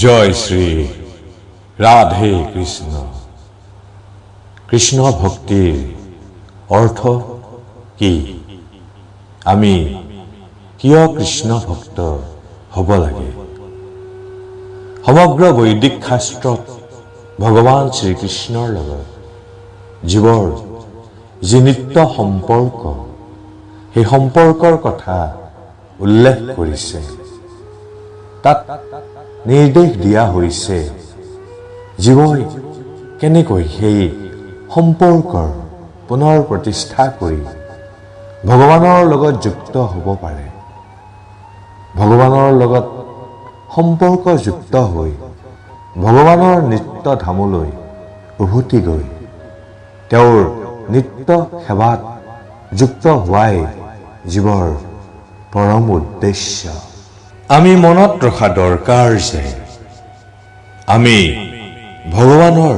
জয় শ্ৰী ৰাধে কৃষ্ণ। কৃষ্ণ ভক্তিৰ অৰ্থ কি? আমি কিয় কৃষ্ণ ভক্ত হ'ব লাগে? সমগ্ৰ বৈদিক শাস্ত্ৰত ভগৱান শ্ৰীকৃষ্ণৰ লগত জীৱৰ যি নিত্য সম্পৰ্ক, সেই সম্পৰ্কৰ কথা উল্লেখ কৰিছে। তাত নিৰ্দেশ দিয়া হৈছে জীৱই কেনেকৈ সেই সম্পৰ্কৰ পুনৰ প্ৰতিষ্ঠা কৰি ভগৱানৰ লগত যুক্ত হ'ব পাৰে। ভগৱানৰ লগত সম্পৰ্ক যুক্ত হৈ ভগৱানৰ নিত্য ধামলৈ উভতি গৈ তেওঁৰ নিত্য সেৱাত যুক্ত হোৱাই জীৱৰ পৰম উদ্দেশ্য। আমি মনত ৰখা দৰকাৰ যে আমি ভগৱানৰ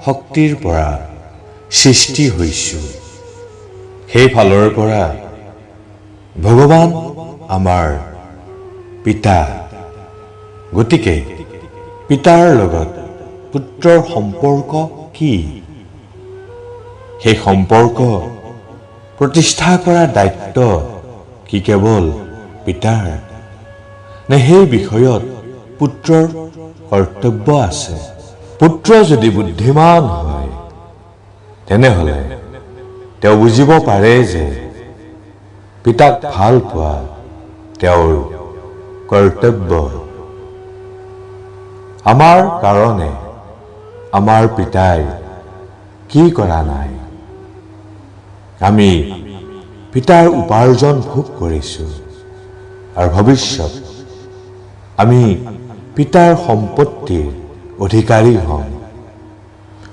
শক্তিৰ পৰা সৃষ্টি হৈছোঁ। সেই ফালৰ পৰা ভগৱান আমাৰ পিতা। গতিকে পিতাৰ লগত পুত্ৰৰ সম্পৰ্ক কি? সেই সম্পৰ্ক প্ৰতিষ্ঠা কৰাৰ দায়িত্ব কি কেৱল পিতাৰ, নে সেই বিষয়ত পুত্ৰৰ কৰ্তব্য আছে? পুত্ৰ যদি বুদ্ধিমান হয় তেনেহলে তেওঁ বুজিব পাৰে যে পিতাক ভাল পোৱা তেওঁৰ কৰ্তব্য। আমাৰ কাৰণে আমাৰ পিতাই কি কৰা নাই? আমি পিতাৰ উপাৰ্জন ভোগ কৰিছোঁ আৰু ভৱিষ্যত আমি পিতাৰ সম্পত্তিৰ অধিকাৰী হ'ম।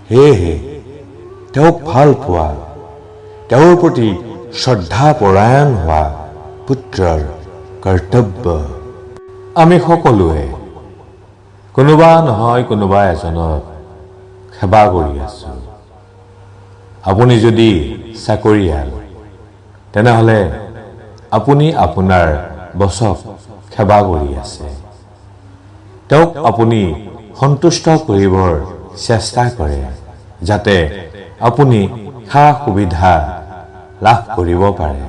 সেয়েহে তেওঁক ভাল পোৱা, তেওঁৰ প্ৰতি শ্ৰদ্ধা পৰায়ণ হোৱা পুত্ৰৰ কৰ্তব্য। আমি সকলোৱে কোনোবা নহয় কোনোবা এজনক সেৱা কৰি আছো। আপুনি যদি চাকৰিয়াল তেনেহলে আপুনি আপোনাৰ বছক সেৱা কৰি আছে। তেওঁক আপুনি সন্তুষ্ট কৰিবৰ চেষ্টা কৰে যাতে আপুনি সা সুবিধা লাভ কৰিব পাৰে।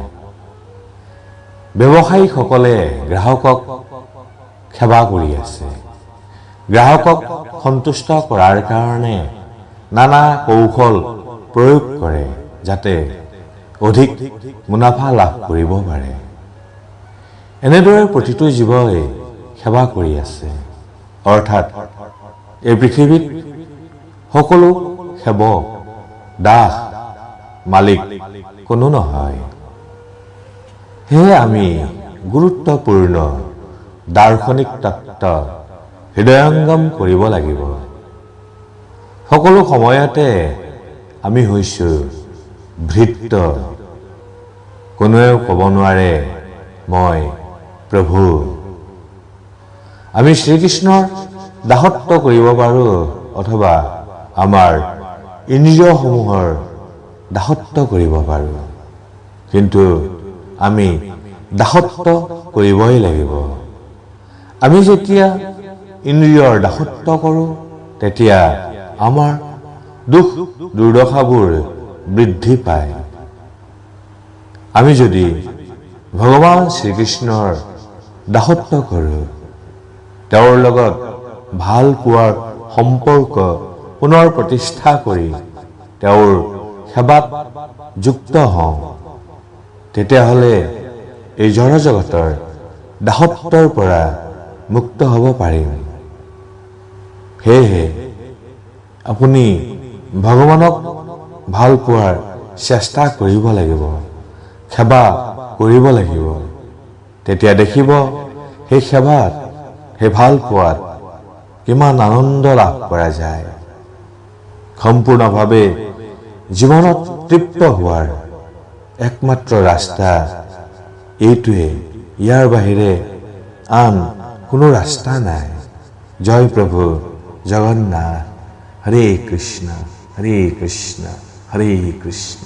ব্যৱসায়ীসকলে গ্ৰাহকক সেৱা কৰি আছে। গ্ৰাহকক সন্তুষ্ট কৰাৰ কাৰণে নানা কৌশল প্ৰয়োগ কৰে যাতে অধিক মুনাফা লাভ কৰিব পাৰে। এনেদৰে প্ৰতিটো জীৱই সেৱা কৰি আছে। অৰ্থাৎ এই পৃথিৱীত সকলো সেৱক, দাস, মালিক কোনো নহয়। সেয়ে আমি গুৰুত্বপূৰ্ণ দাৰ্শনিক তত্ত্ব হৃদয়ংগম কৰিব লাগিব। সকলো সময়তে আমি হৈছোঁ ভৃত্য। কোনোৱেও ক'ব নোৱাৰে মই প্ৰভু। আমি শ্ৰীকৃষ্ণৰ দাসত্ব কৰিব পাৰোঁ অথবা আমাৰ ইন্দ্ৰিয়সমূহৰ দাসত্ব কৰিব পাৰোঁ, কিন্তু আমি দাসত্ব কৰিবই লাগিব। আমি যেতিয়া ইন্দ্ৰিয়ৰ দাসত্ব কৰোঁ তেতিয়া আমাৰ দুখ দুৰ্দশাবোৰ বৃদ্ধি পায়। আমি যদি ভগৱান শ্ৰীকৃষ্ণৰ দাসত্ব কৰোঁ, তেওঁৰ লগত ভাল পোৱাৰ সম্পৰ্ক পুনৰ প্ৰতিষ্ঠা কৰি তেওঁৰ সেৱাত যুক্ত হওঁ, তেতিয়াহ'লে এই জড়জগতৰ দাসত্বৰ পৰা মুক্ত হ'ব পাৰিম। সেয়েহে আপুনি ভগৱানক ভাল পোৱাৰ চেষ্টা কৰিব লাগিব, সেৱা কৰিব লাগিব। তেতিয়া দেখিব সেই সেৱাত, সেই ভাল পোৱাত কিমান আনন্দ লাভ কৰা যায়। সম্পূৰ্ণভাৱে জীৱনত তৃপ্ত হোৱাৰ একমাত্ৰ ৰাস্তা এইটোৱে। ইয়াৰ বাহিৰে আন কোনো ৰাস্তা নাই। জয় প্ৰভু জগন্নাথ। হৰে কৃষ্ণ হৰে কৃষ্ণ হৰে কৃষ্ণ।